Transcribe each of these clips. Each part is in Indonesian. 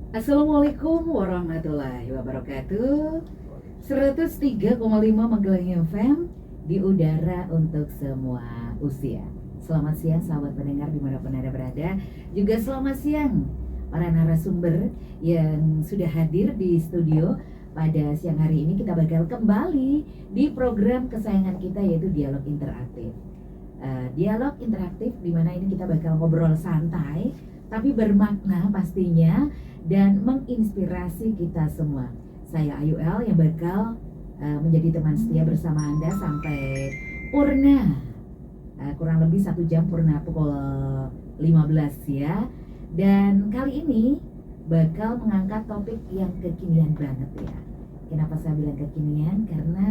Assalamualaikum warahmatullahi wabarakatuh. 103,5 Magelang FM di udara untuk semua usia. Selamat siang sahabat pendengar dimanapun Anda berada. Juga selamat siang para narasumber yang sudah hadir di studio. Pada siang hari ini kita bakal kembali di program kesayangan kita, yaitu Dialog Interaktif. Dialog interaktif di mana ini kita bakal ngobrol santai tapi bermakna pastinya dan menginspirasi kita semua. Saya Ayu L yang bakal menjadi teman setia bersama Anda sampai purna, kurang lebih 1 jam purna pukul 15 ya. Dan kali ini bakal mengangkat topik yang kekinian banget ya. Kenapa saya bilang kekinian? Karena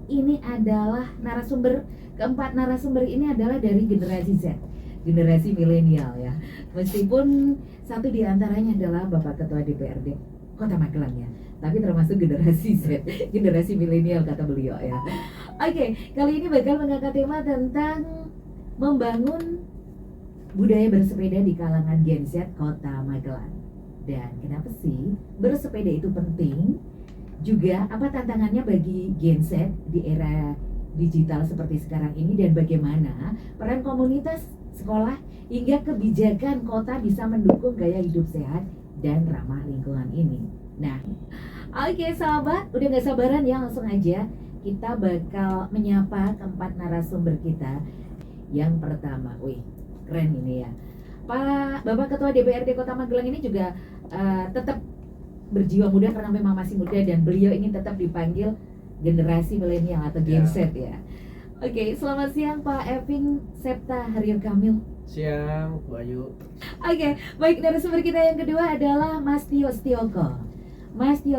ini adalah keempat narasumber ini adalah dari generasi Z, generasi milenial ya. Meskipun satu di antaranya adalah Bapak Ketua DPRD Kota Magelang ya, tapi termasuk generasi Z, generasi milenial kata beliau ya. Oke, kali ini bakal mengangkat tema tentang membangun budaya bersepeda di kalangan Gen Z Kota Magelang. Dan kenapa sih bersepeda itu penting? Juga apa tantangannya bagi Gen Z di era digital seperti sekarang ini, dan bagaimana peran komunitas, sekolah, hingga kebijakan kota bisa mendukung gaya hidup sehat dan ramah lingkungan ini. Nah, oke sahabat, udah gak sabaran ya, langsung aja kita bakal menyapa keempat narasumber kita. Yang pertama, wih keren ini ya, Bapak Ketua DPRD Kota Magelang ini juga tetap berjiwa muda karena memang masih muda, dan beliau ingin tetap dipanggil generasi milenial atau Gen Z ya. Oke, selamat siang Pak Evin Septa Haryo Kamil. Siang, Bu Ayu. Oke, baik, narasumber kita yang kedua adalah Mas Tio Setioko. Mas Tio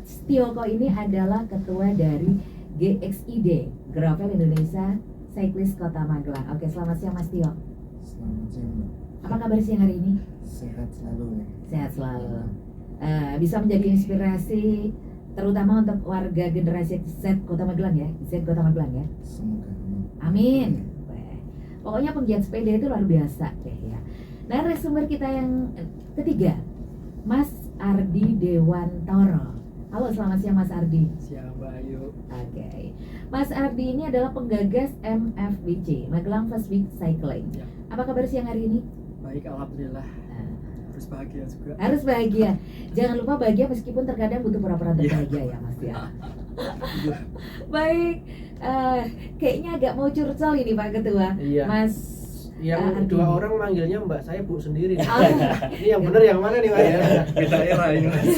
Setioko ini adalah ketua dari GXID, Gravel Indonesia Cyclist Kota Magelang. Oke, selamat siang Mas Tio. Selamat siang, Mbak. Apa kabar siang hari ini? Sehat selalu ya. Sehat selalu. Bisa menjadi inspirasi terutama untuk warga generasi Z Kota Magelang ya, Z Kota Magelang ya. Semoga. Amin. Pokoknya penggiat sepeda itu luar biasa deh ya. Nah, narasumber kita yang ketiga, Mas Ardi Dewantoro. Halo, selamat siang Mas Ardi. Siang, Mbak Ayu. Oke. Mas Ardi ini adalah penggagas MFBC, Magelang Fast Week Cycling. Ya. Apa kabar siang hari ini? Baik, alhamdulillah. Harus bahagia juga. Harus bahagia. Jangan lupa bahagia meskipun terkadang butuh pura-pura bahagia ya Mas ya. Baik, kayaknya agak mau curcol ini Pak Ketua. Iya. Mas Yang Ardi. dua orang manggilnya Mbak, saya Bu sendiri. Oh. Ini yang benar yang mana nih, Mas? Kita era ini Mas.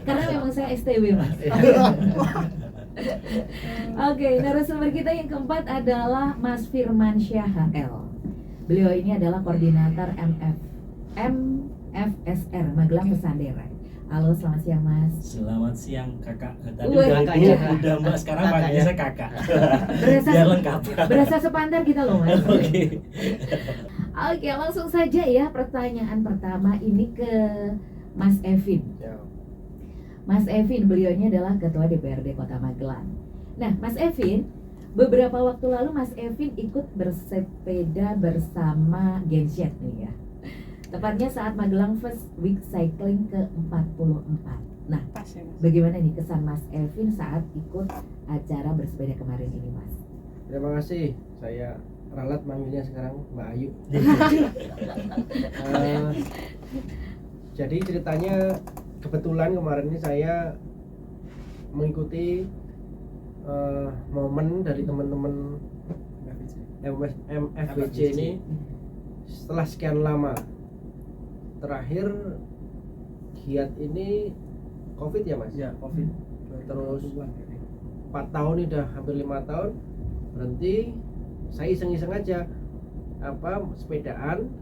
Karena memang saya STW Mas. Oke, narasumber kita yang keempat adalah Mas Firman Syah HL. Beliau ini adalah koordinator MFSR Magelang Pesanderan. Halo, selamat siang Mas. Selamat siang kakak. Tadi Wih, udah, kakak ya. udah Mbak, sekarang Kakak panggilnya ya. saya kakak. Berasa, Biar lengkap. berasa sepantar kita loh Mas. Oke. Oke, langsung saja ya, pertanyaan pertama ini ke Mas Evin. Ya. Mas Evin, beliau ini adalah Ketua DPRD Kota Magelang. Nah, Mas Evin, beberapa waktu lalu Mas Evin ikut bersepeda bersama Gen Z nih ya. Tepatnya saat Magelang Fast Week Cycling ke-44. Nah, bagaimana nih kesan Mas Evin saat ikut acara bersepeda kemarin ini, Mas? Terima kasih. Saya ralat manggilnya sekarang Mbak Ayu. Jadi ceritanya kebetulan kemarin ini saya mengikuti momen dari teman-teman MFBC ini setelah sekian lama. Terakhir giat ini COVID ya Mas? Ya, COVID. Terus 4 tahun ini udah hampir 5 tahun berhenti. Saya iseng-iseng aja sepedaan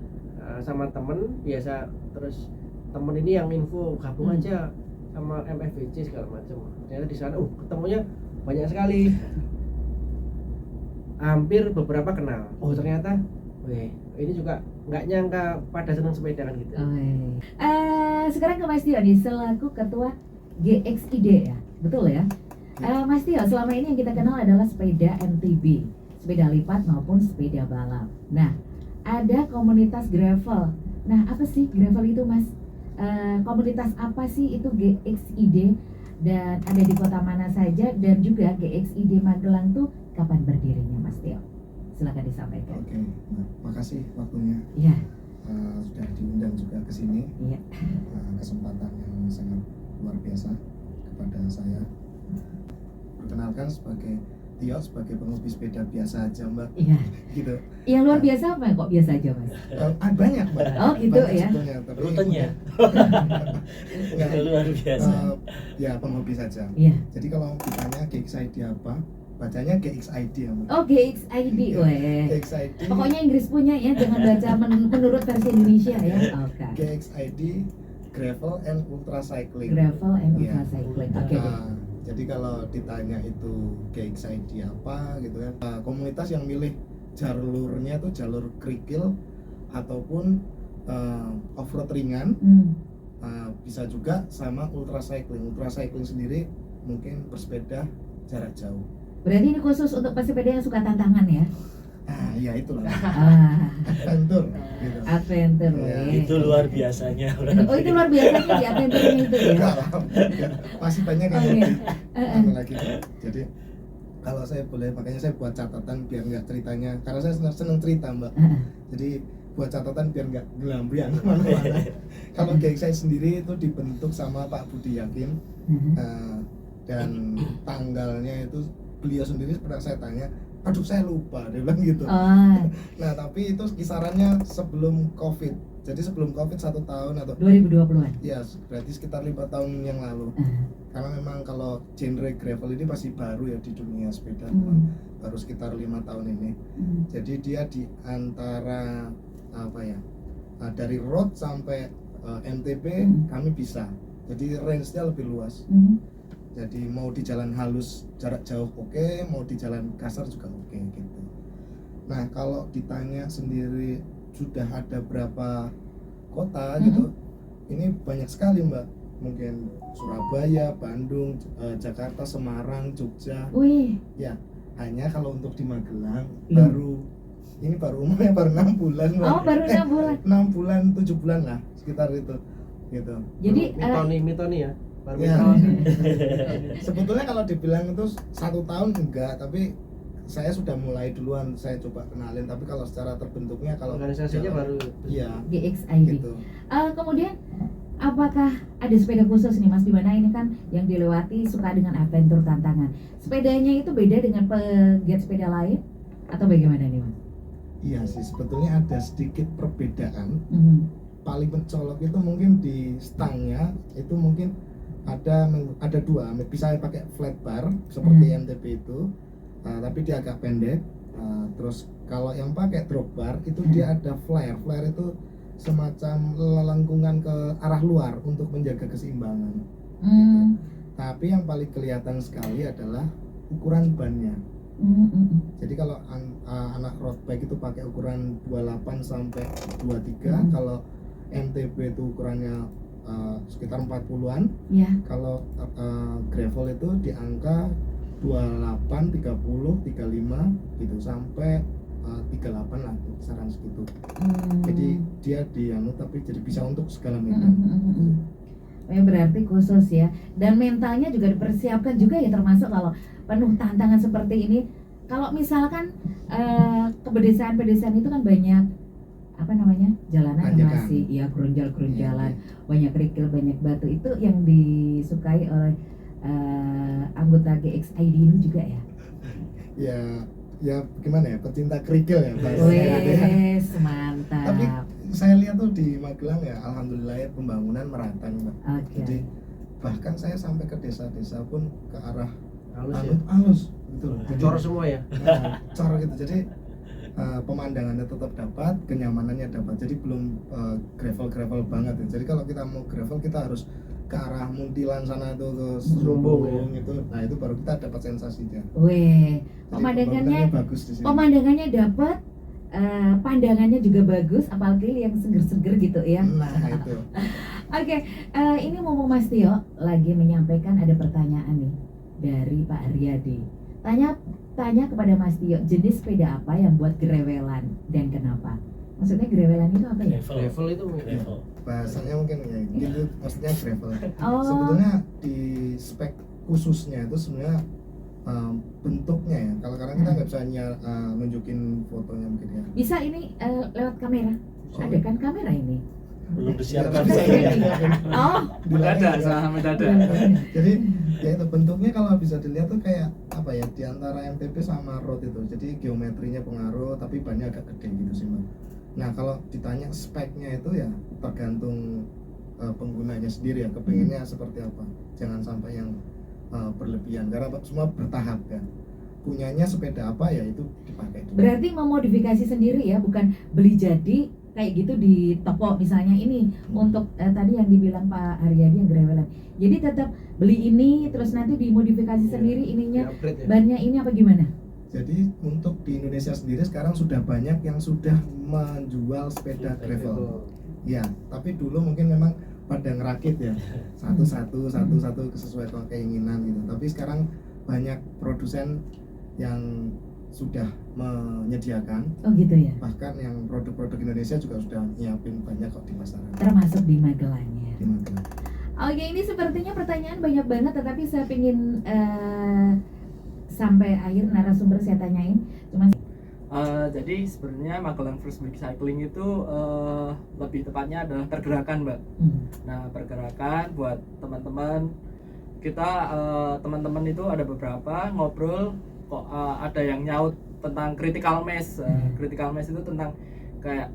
sama temen biasa, terus temen ini yang info gabung aja sama MFBC segala macam. Ternyata di sana ketemunya banyak sekali. Hampir beberapa kenal. Oh ternyata ini juga nggak nyangka pada senang sepeda kan gitu. Sekarang ke Mas Tio nih, selaku Ketua GXID ya, betul ya? Mas Tio, selama ini yang kita kenal adalah sepeda MTB, sepeda lipat maupun sepeda balap. Nah, ada komunitas gravel. Nah, apa sih gravel itu Mas? komunitas apa sih itu GXID dan ada di kota mana saja, dan juga GXID Magelang tuh kapan berdirinya Mas Tio? Silakan disampaikan. Oke, nah, makasih waktunya. Iya. Sudah diundang juga ke sini. Iya. Kesempatan yang sangat luar biasa kepada saya. Perkenalkan sebagai Tio, sebagai penghobi sepeda biasa aja Mbak. Iya. Gitu. Yang luar biasa apa? Kok biasa aja Mas? Banyak Mbak. Oh, gitu Banyak ya. sebetulnya, tapi Rutenya Enggak, luar biasa. ya penghobi saja. Iya. Jadi kalau ditanya GXID apa, bacanya GXID ya Mbak. Oh, GXID, weh. GXID. Pokoknya Inggris punya ya, jangan baca menurut versi Indonesia ya. Oke. GXID Gravel and Ultra Cycling. Gravel and Iya. Ultra Cycling. Oke. Nah, jadi kalau ditanya itu GXID apa gitu kan, komunitas yang milih jalurnya itu jalur kerikil ataupun off-road ringan, bisa juga sama ultra cycling. Ultra cycling sendiri mungkin bersepeda jarak jauh. Berarti ini khusus untuk pesepeda yang suka tantangan ya? Ya itulah Ah, adventure gitu. adventure. Iya. weh. Itu luar biasanya. Oh, itu luar biasanya di adventure-nya itu ya? Enggak lah, enggak. Masih banyak yang Oh, iya. lebih lagi. Jadi kalau saya boleh, makanya saya buat catatan biar nggak ceritanya, karena saya seneng cerita Mbak. Jadi buat catatan biar nggak gelambiang kemana-mana. Kalau geng saya sendiri itu dibentuk sama Pak Budi Yakin, dan tanggalnya itu beliau sendiri pernah saya tanya, aduh saya lupa, dia bilang gitu. Oh, Nah tapi itu kisarannya sebelum COVID, jadi sebelum COVID 1 tahun atau 2020-an. ya berarti sekitar 5 tahun yang lalu. Karena memang kalau genre gravel ini masih baru ya di dunia sepeda, baru sekitar 5 tahun ini. Jadi dia di antara apa ya, dari road sampai MTB kami bisa. Jadi range-nya lebih luas. Jadi mau di jalan halus jarak jauh oke, mau di jalan kasar juga oke gitu. Nah kalau ditanya sendiri sudah ada berapa kota gitu, ini banyak sekali Mbak. Mungkin Surabaya, Bandung, Jakarta, Semarang, Jogja. Wih, Ya hanya kalau untuk di Magelang Iya. baru umurnya baru 6 bulan Mbak. oh baru 6 bulan. 6 bulan 7 bulan lah sekitar itu gitu. Jadi Mitoni ya. Baru Ya. Mitoni. Sebetulnya kalau dibilang itu 1 tahun enggak, tapi saya sudah mulai duluan, saya coba kenalin. Tapi kalau secara terbentuknya kalau Organisasinya jalan- baru. iya GXID. gitu. Kemudian apakah ada sepeda khusus nih Mas, dimana ini kan yang dilewati suka dengan adventure tantangan. Sepedanya itu beda dengan pegiat sepeda lain atau bagaimana nih Mas? Iya sih, sebetulnya ada sedikit perbedaan. Mhm. Paling mencolok itu mungkin di stangnya itu mungkin ada 2, bisa pakai flat bar seperti MTB itu, tapi dia agak pendek. Terus kalau yang pakai drop bar itu dia ada flare itu semacam lengkungan ke arah luar untuk menjaga keseimbangan. Tapi yang paling kelihatan sekali adalah ukuran bannya. Jadi kalau anak road bike itu pakai ukuran 28 sampai 23, kalau MTB itu ukurannya sekitar 40-an. Ya. Kalau gravel itu di angka 28, 30, 35 gitu sampai 38 lah kisaran segitu. Jadi dia tapi jadi bisa untuk segala medan. Berarti khusus ya. Dan mentalnya juga dipersiapkan juga ya, termasuk kalau penuh tantangan seperti ini. Kalau misalkan pedesaan-pedesaan itu kan banyak jalanan yang Tanjakan. masih ya gerunjal-gerunjalan, Iya. banyak kerikil, banyak batu. Itu yang disukai oleh anggota GXID ini juga ya. Ya gimana ya, pecinta kerikil ya bahasanya. Wes, mantap. Tapi saya lihat tuh di Magelang ya, alhamdulillah ya pembangunan merata nih Mbak. Oke. Jadi bahkan saya sampai ke desa-desa pun ke arah Halus ya. halus gitu loh. Jadi, Cor semua ya. cor gitu. Jadi pemandangannya tetap dapat, kenyamanannya dapat. Jadi belum gravel banget ya. Jadi kalau kita mau gravel kita harus ke arah Muntilan sana tuh ke Serumbung gitu. Nah itu baru kita dapat sensasinya. Weh, Jadi pemandangannya bagus di sini. pemandangannya dapat, pandangannya juga bagus, apalagi yang seger-seger gitu ya. Nah itu. Oke, ini mumpung Mas Tio lagi menyampaikan, ada pertanyaan nih dari Pak Aryadi. Tanya kepada Mas Tio, jenis sepeda apa yang buat grevelan dan kenapa? Maksudnya grevelan itu apa ya? Gravel. Level itu Gravel. bahasanya mungkin ya gitu, maksudnya gravel. Oh. Sebetulnya di spek khususnya itu sebenarnya bentuknya ya. Kalau sekarang kita nggak bisa nunjukin fotonya mungkin ya. Bisa ini lewat kamera. Ada kan kamera ini. Belum disiapkan. Oh. Mendadak, sangat mendadak. Jadi ya itu bentuknya kalau bisa dilihat tuh kayak apa ya, di antara MTB sama road itu. Jadi geometrinya pengaruh tapi bannya agak gede gitu sih Mbak. Nah kalau ditanya speknya itu ya tergantung penggunanya sendiri ya, kepinginnya seperti apa. Jangan sampai yang berlebihan karena semua bertahap kan. Punyanya sepeda apa ya itu dipakai dulu. Berarti memodifikasi sendiri ya, bukan beli jadi kayak gitu di toko misalnya ini untuk tadi yang dibilang Pak Haryadi yang gravelan. Jadi tetap beli ini terus nanti dimodifikasi sendiri ininya, Di-upgrade ya. bannya ini apa gimana? Jadi untuk di Indonesia sendiri sekarang sudah banyak yang sudah menjual sepeda gravel. Ya, tapi dulu mungkin memang pada ngerakit ya, satu sesuai dengan keinginan gitu. Tapi sekarang banyak produsen yang sudah menyediakan, Oh gitu ya. bahkan yang produk-produk Indonesia juga sudah nyiapin banyak kok di pasaran. Termasuk di Magelangnya. Di Magelang. Oke, ini sepertinya pertanyaan banyak banget, tetapi saya ingin sampai akhir narasumber saya tanyain. Cuma Jadi sebenarnya Magelang First Bike Cycling itu lebih tepatnya adalah pergerakan, Mbak. Nah, pergerakan buat teman-teman kita, teman-teman itu ada beberapa ngobrol kok ada yang nyaut tentang critical mass. Critical mass itu tentang kayak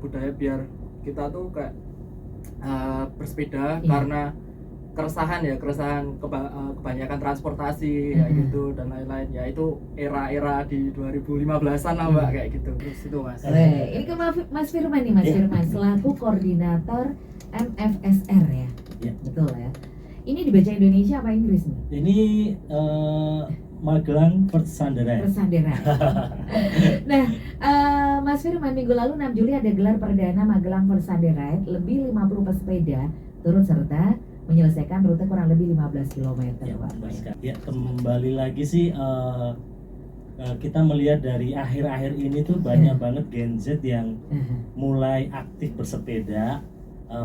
budaya biar kita tuh kayak bersepeda karena keresahan kebanyakan transportasi ya gitu dan lain-lain, ya itu era-era di 2015-an lah Mbak, kayak gitu. Terus itu Mas. ini ke Mas Firman nih, Mas Firman selaku koordinator MFSR ya. Iya. Betul ya. Ini dibaca Indonesia apa Inggris nih? Ini Magelang Persandera. Nah, Mas Firman, minggu lalu 6 Juli ada gelar perdana Magelang Persandera. Lebih 50 pesepeda turut serta menyelesaikan rute kurang lebih 15 km. Ya, Pak. ya, kembali lagi sih kita melihat dari akhir-akhir ini tuh banyak banget Gen Z yang mulai aktif bersepeda.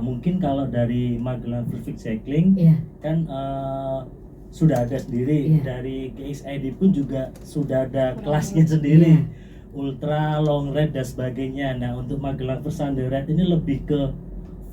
Mungkin kalau dari Magelang First Bike Cycling Iya. kan sudah ada sendiri, Iya. dari KXID pun juga sudah ada kelasnya sendiri, ultra, long ride dan sebagainya. Nah untuk Magelang Persandera ini lebih ke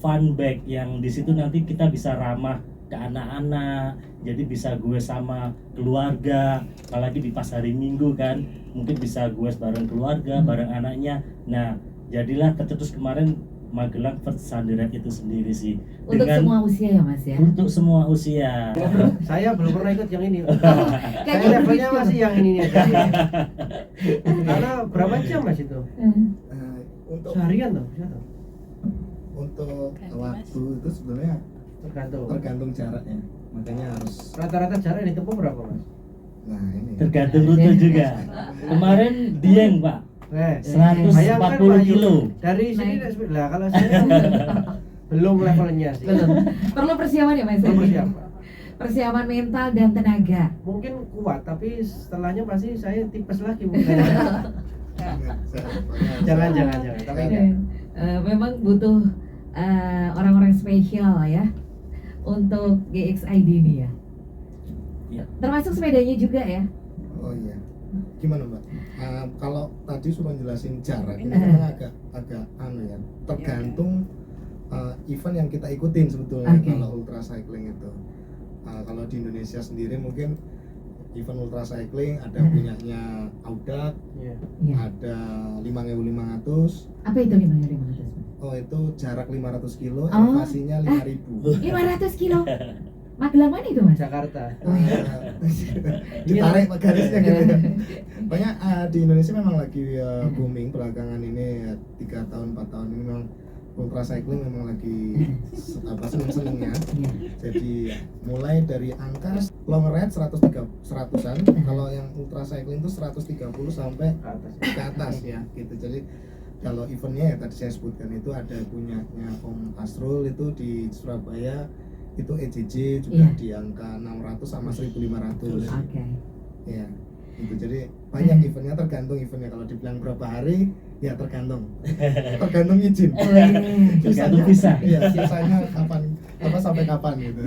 fun bike yang di situ nanti kita bisa ramah ke anak-anak, jadi bisa gue sama keluarga, apalagi di pas hari Minggu kan, mungkin bisa gue bareng keluarga, bareng anaknya. Nah jadilah kecetus kemarin Magelang Persandera itu sendiri sih. Untuk semua usia ya Mas ya? Untuk semua usia. Saya belum pernah ikut yang ini. Saya Kayaknya levelnya begitu. masih yang ini aja. Karena berapa jam Mas itu? Untuk Seharian tuh, bisa tuh. untuk waktu itu sebenarnya tergantung jaraknya, makanya harus. Rata-rata jarak yang ditempuh berapa Mas? Nah ini Tergantung rute juga. Kemarin Dieng Pak, 140 bayangkan, Pak, kilo. Dari sini Naik. lah kalau saya belum levelnya sih. Belum. Perlu persiapan ya Mas? Belum persiapan. Persiapan mental dan tenaga. Mungkin kuat tapi setelahnya pasti saya tipes lagi mungkin. jangan. Tapi enggak. Memang butuh orang-orang spesial ya untuk GXID ini ya. Ya. Termasuk sepedanya juga ya. Oh iya, gimana Mbak? Kalau tadi suruh jelasin jarak ini memang agak ya, tergantung event yang kita ikutin sebetulnya. Oke. Kalau ultra cycling itu, kalau di Indonesia sendiri mungkin event ultra cycling ada punyanya Audax, Iya. Iya. ada 5.500. Apa itu 5.500? Oh itu jarak 500 kilo, Oh. elevasinya 5.000. 500 kilo. Magelang mana itu Mas? Jakarta. Ditarik Pak garisnya gitu ya. Pokoknya di Indonesia memang lagi booming belakangan ini ya, 3 tahun 4 tahun ini memang ultra cycling memang lagi seneng-senengnya. Iya. Jadi mulai dari angka long ride 100-an, kalau yang ultra cycling itu 130 sampai Ke atas. ke atas ya gitu. Jadi kalau eventnya ya tadi saya sebutkan itu ada punyanya Om Asrul itu di Surabaya, itu EJJ juga Iya. di angka 600 sama 1.500. Oke. Ya gitu. Jadi banyak eventnya, tergantung eventnya. Kalau dibilang berapa hari Ya tergantung izin. Tergantung visa. Iya, biasanya kapan sampai kapan gitu.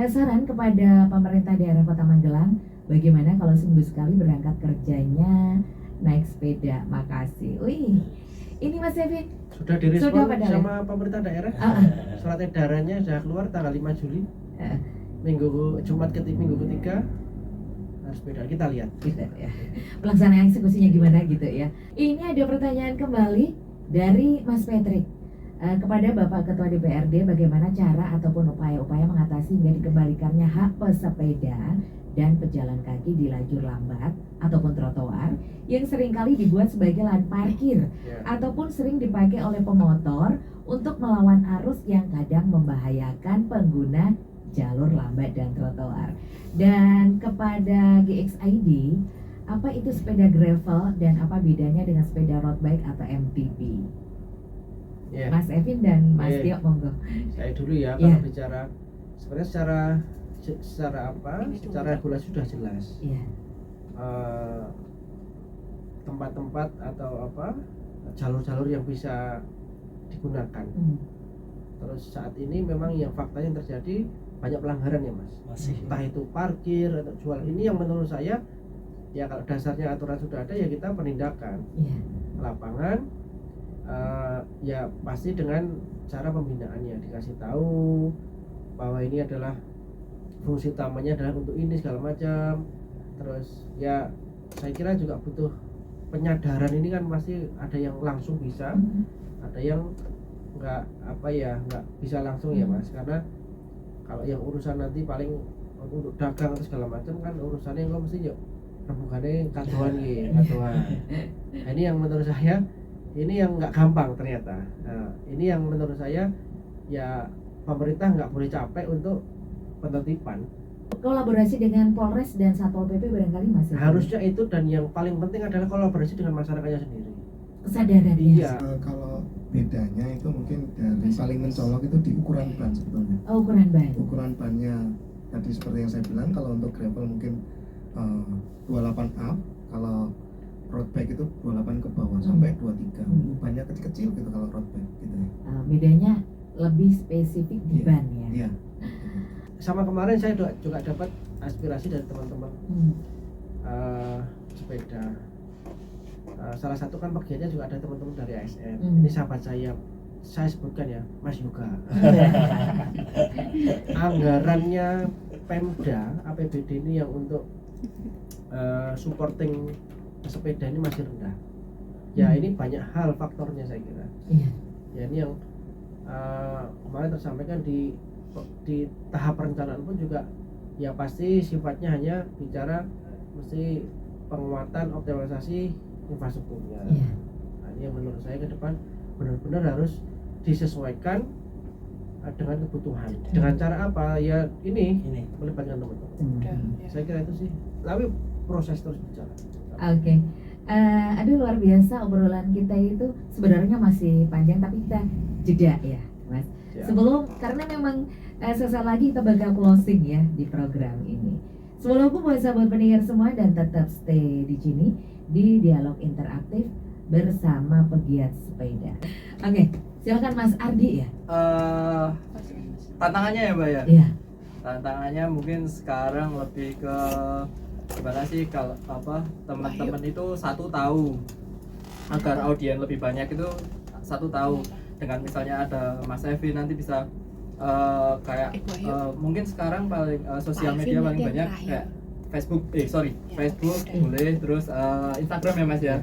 Saran kepada pemerintah daerah Kota Magelang, bagaimana kalau seminggu sekali berangkat kerjanya naik sepeda? Makasih. Wih, ini Mas Evin Sudah Sudah direspon padahal sama pemerintah daerah. Surat edarannya sudah keluar tanggal 5 Juli. Minggu ketiga harus beda, kita lihat gitu ya. Pelaksanaan eksekusinya gimana gitu ya. Ini ada pertanyaan kembali dari Mas Patrick. Kepada Bapak Ketua DPRD, bagaimana cara ataupun upaya-upaya mengatasi hingga dikembalikannya hak pesepeda dan pejalan kaki di lajur lambat ataupun trotoar yang seringkali dibuat sebagai lahan parkir ya. ataupun sering dipakai oleh pemotor untuk melawan arus yang kadang membahayakan pengguna jalur lambat dan trotoar. Dan kepada GXID, apa itu sepeda gravel dan apa bedanya dengan sepeda road bike atau MTB? Ya. Mas Evin dan Mas Iya. Tio, monggo. Saya dulu ya, Iya. kalau bicara sebenarnya secara regulasi sudah jelas. Iya. Tempat-tempat atau jalur-jalur yang bisa digunakan. Terus saat ini memang yang faktanya yang terjadi banyak pelanggaran ya Mas. Masih. Entah itu parkir atau jual, ini yang menurut saya ya kalau dasarnya aturan sudah ada ya kita penindakan Iya. lapangan. Ya pasti dengan cara pembinaannya, dikasih tahu bahwa ini adalah fungsi utamanya adalah untuk ini segala macam. Terus ya saya kira juga butuh penyadaran, ini kan pasti ada yang langsung bisa, ada yang nggak bisa langsung ya Mas, karena kalau yang urusan nanti paling untuk dagang atau segala macam kan urusannya nggak mesti yuk rembukannya kadoan ya kadoan. Nah, ini yang menurut saya ini yang nggak gampang ternyata. Nah, ini yang menurut saya ya pemerintah nggak boleh capek untuk penertiban. Kolaborasi dengan Polres dan Satpol PP barangkali Mas Evin? Harusnya itu, dan yang paling penting adalah kolaborasi dengan masyarakatnya sendiri. Kesadarannya. Iya. Kalau bedanya itu mungkin dari paling mencolok itu di ukuran ban sebetulnya. Oh, ukuran ban. Ukuran bannya tadi seperti yang saya bilang, kalau untuk gravel mungkin 28 up, kalau road bike itu 28 ke bawah sampai 23. Bannya kecil-kecil gitu kalau road bike gitu ya. Bedanya lebih spesifik di Iya. ban ya. Iya. Sama kemarin saya juga dapat aspirasi dari teman-teman sepeda. Salah satu kan pegiatnya juga ada teman-teman dari ASN. Ini sahabat saya sebutkan ya, Mas Yoga. Anggarannya Pemda APBD ini yang untuk supporting sepeda ini masih rendah. Ya ini banyak hal faktornya saya kira. Iya. Ya ini yang kemarin tersampaikan di tahap perencanaan pun juga ya pasti sifatnya hanya bicara mesti penguatan optimalisasi infrastrukturnya. Iya. Nah, ini yang menurut saya ke depan benar-benar harus disesuaikan dengan kebutuhan. Dengan cara apa? Ya ini melibatkan teman-teman. Saya kira itu sih. Tapi proses terus berjalan. Oke. Aduh, luar biasa obrolan kita itu sebenarnya masih panjang tapi kita jeda ya, Mas. Siap. Sebelum, karena memang sesaat lagi kita bakal closing ya di program ini. Sebelum itu buat sahabat pendengar semua dan tetap stay di sini di dialog interaktif bersama pegiat sepeda. Oke, silakan Mas Ardi ya. Tantangannya ya Mbak ya. Iya. Tantangannya mungkin sekarang lebih ke gimana sih kalau teman-teman itu satu tahu, agar audiens lebih banyak itu satu tahu, dengan misalnya ada Mas Evi nanti bisa mungkin sekarang paling sosial media paling banyak kayak Facebook Facebook boleh, terus Instagram ya Mas ya.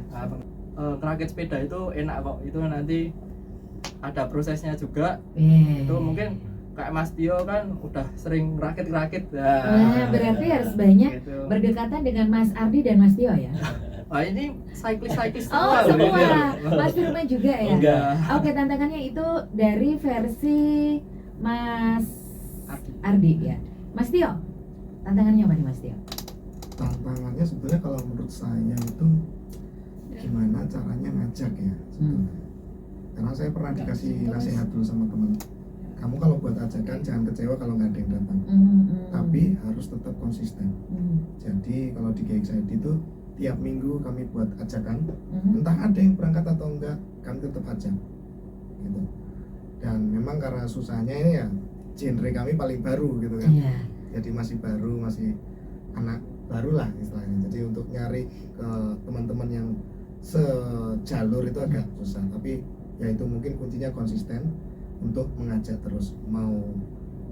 Kerakit sepeda itu enak kok, itu nanti ada prosesnya juga. Itu mungkin kayak Mas Tio kan udah sering rakit-rakit. Nah, berarti harus banyak gitu. berdekatan dengan Mas Ardi dan Mas Tio ya. Wah ini cyclist Oh, loh ini. semua. Mas Firman juga ya. Enggak. Oke, tantangannya itu dari versi Mas Ardi ya. Mas Tio, tantangannya apa nih Mas Tio? Tantangannya sebetulnya kalau menurut saya itu gimana caranya ngajak ya sebetulnya. Karena saya pernah dikasih nasihat dulu sama teman, kamu kalau buat ajakan jangan kecewa kalau nggak ada yang datang, tapi harus tetap konsisten. Jadi kalau di GXID itu tiap minggu kami buat ajakan, entah ada yang berangkat atau enggak kami tetap ajak gitu. Dan memang karena susahnya ini ya genre kami paling baru gitu kan, Iya. jadi masih baru, masih anak baru lah istilahnya. Jadi untuk nyari ke teman-teman yang sejalur itu agak susah, tapi ya itu mungkin kuncinya konsisten untuk mengajak terus, mau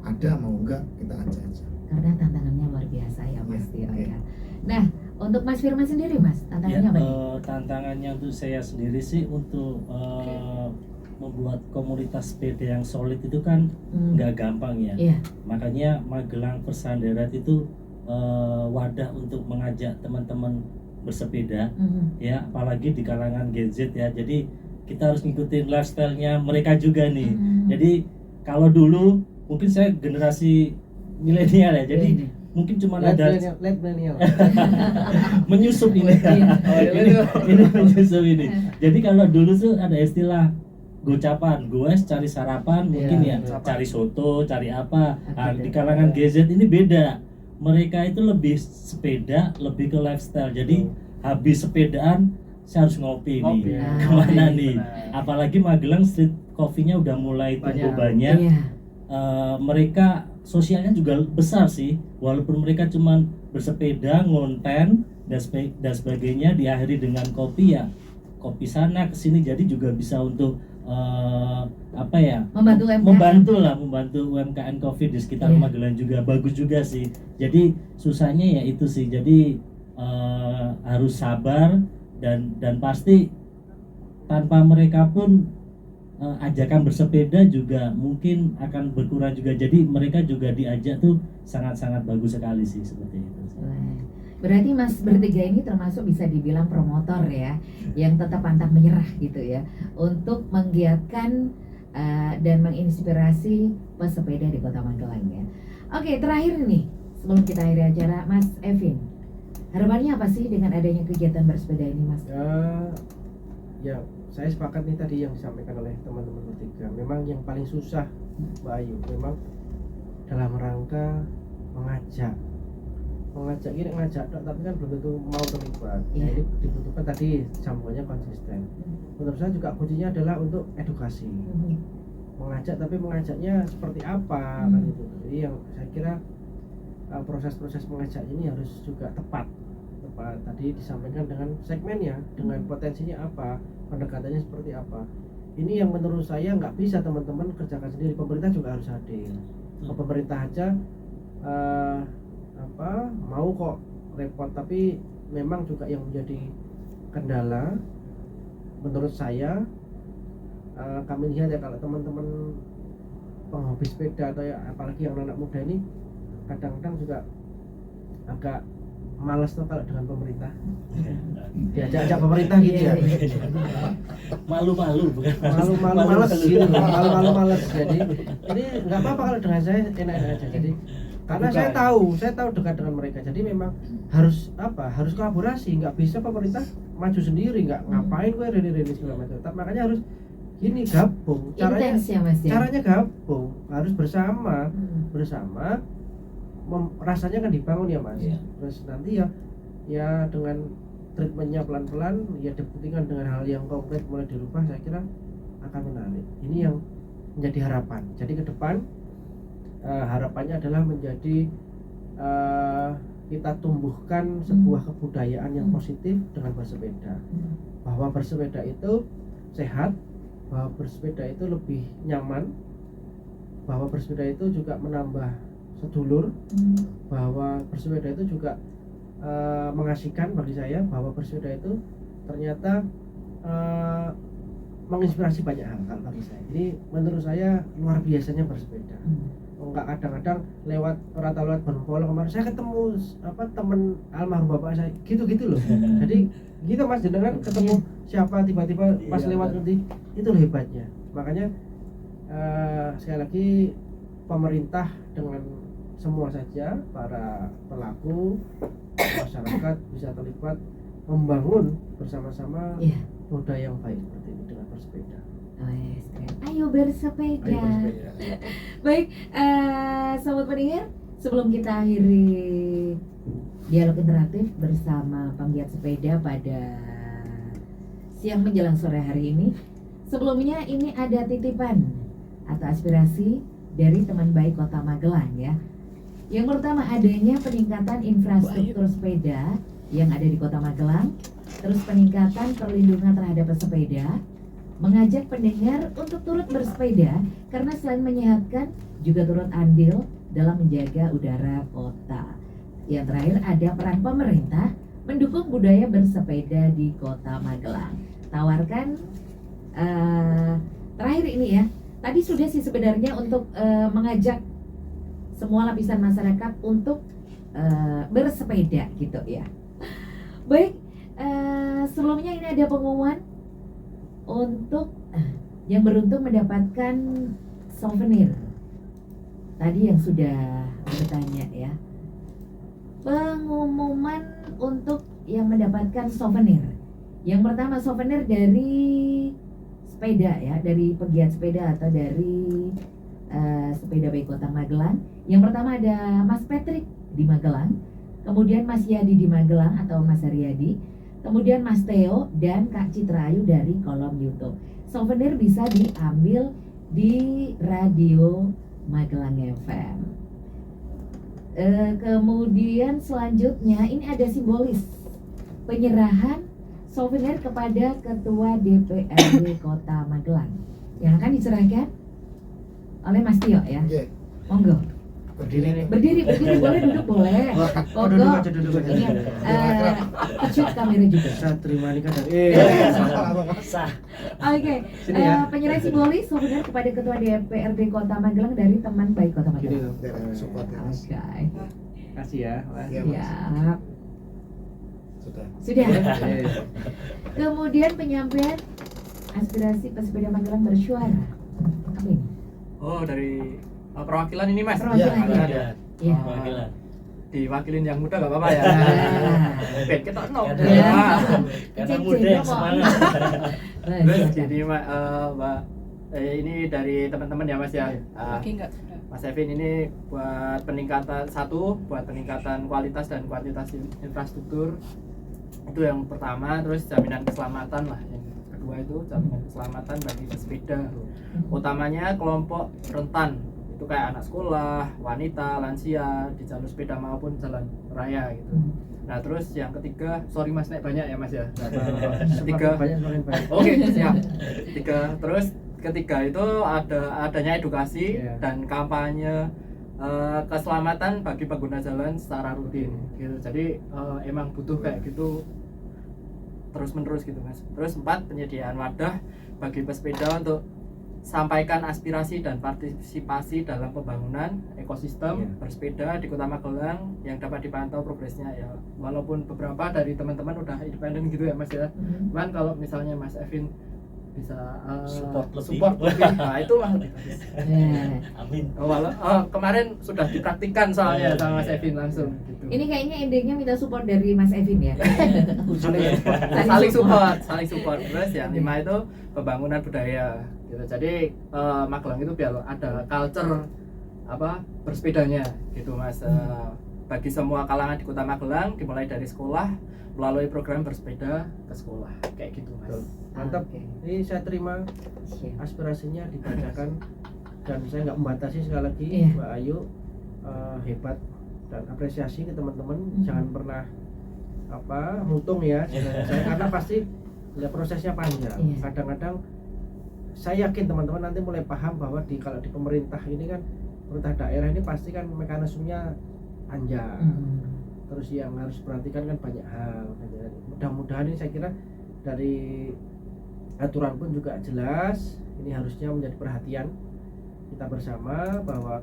ada mau enggak kita ajak aja. Karena tantangannya luar biasa ya Mas Tio Iya. ya. Nah, untuk Mas Firman sendiri Mas, Ya, tantangannya apa nih? tantangannya untuk saya sendiri sih untuk membuat komunitas sepeda yang solid itu kan nggak gampang ya. Iya. Makanya Magelang First Darat itu wadah untuk mengajak teman-teman bersepeda ya, apalagi di kalangan Gen Z ya. Jadi kita harus ngikutin lifestyle-nya mereka juga nih. Jadi kalau dulu mungkin saya generasi milenial ya. Jadi Iya. mungkin cuma Late ada millennial. menyusup ini. ini menyusup ini. Jadi kalau dulu tuh ada istilah gocapan, goes cari sarapan, mungkin Iya, ya gocapan. cari soto, cari apa. Nah, Oke, di kalangan GZ ini beda. Mereka itu lebih sepeda, lebih ke lifestyle. Jadi habis sepedaan saya harus ngopi Ngopi. nih. Ah, Kemana benar. nih? Apalagi Magelang street coffee-nya udah mulai tumbuh banyak. Iya. Mereka sosialnya juga besar sih, walaupun mereka cuman bersepeda, ngonten dan sebagainya, diakhiri dengan kopi ya, kopi sana kesini, jadi juga bisa untuk apa ya, Membantu UMKM. membantu UMKM Coffee di sekitar Iya. Magelang juga bagus juga sih. Jadi susahnya ya itu sih, jadi harus sabar dan pasti tanpa mereka pun ajakan bersepeda juga mungkin akan berkurang juga. Jadi mereka juga diajak tuh sangat-sangat bagus sekali sih, seperti itu. Wah, berarti Mas bertiga ini termasuk bisa dibilang promotor ya, yang tetap pantang menyerah gitu ya, untuk menggiatkan dan menginspirasi pesepeda di Kota Magelang ya. Oke, terakhir nih sebelum kita akhiri acara, Mas Evin, harapannya apa sih dengan adanya kegiatan bersepeda ini, Mas? Ya saya sepakat nih tadi yang disampaikan oleh teman-teman bertiga. Memang yang paling susah Mbak Ayu memang dalam rangka mengajak gini, ngajak tapi kan belum tentu mau terlibat. Iya. Jadi dibutuhkan tadi sambungannya konsisten. Menurut saya juga kuncinya adalah untuk edukasi, mengajak tapi mengajaknya seperti apa kan gitu. Jadi yang saya kira proses-proses mengajak ini harus juga tepat. Tadi disampaikan dengan segmennya, dengan potensinya apa, pendekatannya seperti apa. Ini yang menurut saya nggak bisa teman-teman kerjakan sendiri. Pemerintah juga harus hadir. Kalau pemerintah aja mau kok repot, tapi memang juga yang menjadi kendala menurut saya, kami lihat ya, kalau teman-teman penghobi sepeda atau ya, apalagi yang anak muda ini kadang-kadang juga agak malas tuh kalau dengan pemerintah, diajak pemerintah gitu ya, Malu-malu bukan malu-malu males gitu, malu-malu males. Jadi ini nggak apa-apa kalau dengan saya enak-enak aja. Jadi karena saya tahu dekat dengan mereka. Jadi memang harus kolaborasi, nggak bisa pemerintah maju sendiri, nggak ngapain gue rene segala macam. Tapi makanya harus gini, gabung. Intens ya, Mas ya. Caranya gabung, harus bersama. Rasanya kan dibangun ya Mas. Iya. Terus nanti ya dengan treatmentnya pelan-pelan, ya dibuktikan dengan hal yang konkret mulai dirubah, saya kira akan menarik. Ini yang menjadi harapan. Jadi ke depan harapannya adalah menjadi kita tumbuhkan sebuah kebudayaan yang positif dengan bersepeda. Bahwa bersepeda itu sehat, bahwa bersepeda itu lebih nyaman, bahwa bersepeda itu juga menambah sedulur, bahwa bersepeda itu juga mengasihkan bagi saya, bahwa bersepeda itu ternyata menginspirasi banyak hal kalau bagi saya. Jadi menurut saya luar biasanya bersepeda. Enggak, kadang-kadang lewat Bonpolo kemarin saya ketemu temen almarhum bapak saya gitu loh. Jadi gitu Mas, jenengan ketemu siapa tiba-tiba pas lewat nanti, itu loh hebatnya. Makanya sekali lagi pemerintah dengan semua saja para pelaku masyarakat bisa terlibat membangun bersama-sama budaya yang baik seperti ini dengan bersepeda. Ayo bersepeda. Baik, sobat pendengar, sebelum kita akhiri dialog interaktif bersama penggiat sepeda pada siang menjelang sore hari ini. Sebelumnya ini ada titipan atau aspirasi dari teman baik Kota Magelang ya. Yang pertama adanya peningkatan infrastruktur sepeda yang ada di Kota Magelang, terus peningkatan perlindungan terhadap pesepeda, mengajak pendengar untuk turut bersepeda karena selain menyehatkan juga turut andil dalam menjaga udara kota. Yang terakhir ada peran pemerintah mendukung budaya bersepeda di Kota Magelang. Tawarkan terakhir ini ya. Tadi sudah sih sebenarnya untuk mengajak semua lapisan masyarakat untuk bersepeda gitu ya. Baik, sebelumnya ini ada pengumuman untuk yang beruntung mendapatkan souvenir. Tadi yang sudah bertanya ya. Pengumuman untuk yang mendapatkan souvenir. Yang pertama souvenir dari sepeda ya, dari pegiat sepeda atau dari sepeda baik Kota Magelang. Yang pertama ada Mas Patrick di Magelang, kemudian Mas Yadi di Magelang atau Mas Haryadi, kemudian Mas Theo dan Kak Citra Ayu dari kolom YouTube. Souvenir bisa diambil di Radio Magelang FM. Kemudian selanjutnya ini ada simbolis penyerahan souvenir kepada Ketua DPRD Kota Magelang yang akan diserahkan oleh Mas Tio ya. Oke. Monggo. Berdiri nih. Berdiri boleh, duduk boleh. Oh, duduk aja. Ini kecil kamera juga. Saya terima nikah dari Sah. Oke, Sini ya. penyerahan simbolis souvenir kepada Ketua DPRD Kota Magelang dari teman baik Kota Gini Magelang. loh. Daerah support ya, Mas. Oke, Kasih ya. Mas. Iya, Mas. siap. Sudah. Sudah. Oke. Kemudian penyampaian aspirasi pesepeda Magelang bersuara. Apa ini? Oh, dari perwakilan ini Mas. Perwakilan, Ya, ya. ada. Iya. Panggilan. Diwakilin yang muda gak apa-apa ya. Nah. Ben kita no. Karena- Ya. Karena muda yang semangat. Terus Silakan. jadi Mbak ini dari teman-teman ya Mas ya. Oke enggak sudah. Mas Evin ini buat peningkatan kualitas dan kuantitas infrastruktur. Itu yang pertama, terus jaminan keselamatan lah. Yang kedua itu jaminan keselamatan bagi pesepeda. Utamanya kelompok rentan. Itu kayak anak sekolah, wanita, lansia di jalur sepeda maupun jalan raya gitu. Nah, terus yang ketiga, sorry Mas naik banyak ya Mas ya. Ketiga Semakin banyak. Oke, siap. Ketiga itu adanya edukasi Iya. dan kampanye keselamatan bagi pengguna jalan secara rutin gitu. Jadi emang butuh kayak gitu terus-menerus gitu Mas. Terus 4, penyediaan wadah bagi pesepeda untuk sampaikan aspirasi dan partisipasi dalam pembangunan ekosistem Iya. bersepeda di Kota Magelang yang dapat dipantau progresnya ya. Walaupun beberapa dari teman-teman udah independen gitu ya Mas ya. Cuman kalau misalnya Mas Evin bisa Support lebih. nah itu mah lebih bagus. Amin. Kemarin sudah dipraktikkan soalnya sama Mas Evin langsung gitu. Ini kayaknya endingnya minta support dari Mas Evin ya. saling support. Terus yang 5 itu pembangunan budaya gitu. Jadi Magelang itu biar ada culture bersepedanya gitu Mas. Bagi semua kalangan di Kota Magelang dimulai dari sekolah melalui program bersepeda ke sekolah kayak gitu Mas. Betul. Mantap. Oke. Ini saya terima Siap. aspirasinya ditanyakan dan saya nggak membatasi. Sekali lagi Iya. Mbak Ayu hebat dan apresiasi ke teman-teman. Jangan pernah mutung ya saya karena pasti ya prosesnya panjang. Iya. Kadang-kadang saya yakin teman-teman nanti mulai paham bahwa kalau di pemerintah ini kan, pemerintah daerah ini pasti kan mekanismenya panjang. Terus yang harus perhatikan kan banyak hal. Mudah-mudahan ini saya kira dari aturan pun juga jelas. Ini harusnya menjadi perhatian kita bersama bahwa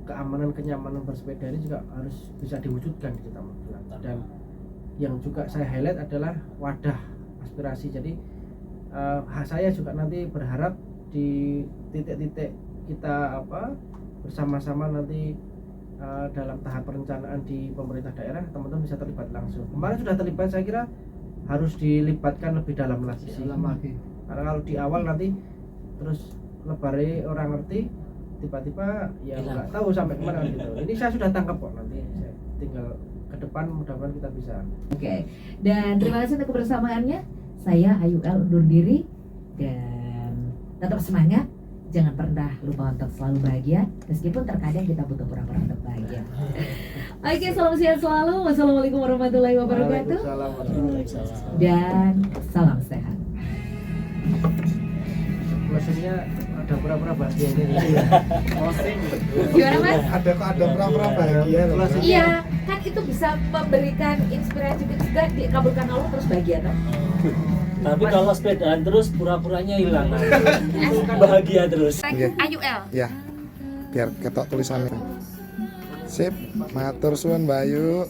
keamanan kenyamanan bersepeda ini juga harus bisa diwujudkan di Kota Magelang. Dan yang juga saya highlight adalah wadah aspirasi. Jadi saya juga nanti berharap di titik-titik kita bersama-sama nanti dalam tahap perencanaan di pemerintah daerah, teman-teman bisa terlibat langsung. Kemarin sudah terlibat, saya kira harus dilibatkan lebih dalam lagi sih. Karena kalau di awal nanti terus lebare orang ngerti, tiba-tiba ya Hilang. nggak tahu sampai kemana gitu. Ini saya sudah tangkap kok nanti. tinggal ke depan mudah-mudahan kita bisa. Oke. Dan terima kasih untuk kebersamaannya. Saya Ayu L undur diri dan tetap semangat. Jangan pernah lupa untuk selalu bahagia, meskipun terkadang kita butuh pura-pura untuk bahagia. Oke, selamat siang selalu. Wassalamualaikum warahmatullahi wabarakatuh. Waalaikumsalam warahmatullahi wabarakatuh. Dan salam sehat. Closingnya ada pura-pura bahagia ini. Closing. Gimana Mas? Ada pura-pura bahagia loh. Closing. Iya, kan itu bisa memberikan inspirasi juga dikabulkan Allah terus bahagia toh. Tapi kalau sepedaan terus pura-puranya hilang. Bahagia terus. Oke. Ayu L. Ya, biar ketok tulisannya. Sip, matur suwun Mbak Ayu.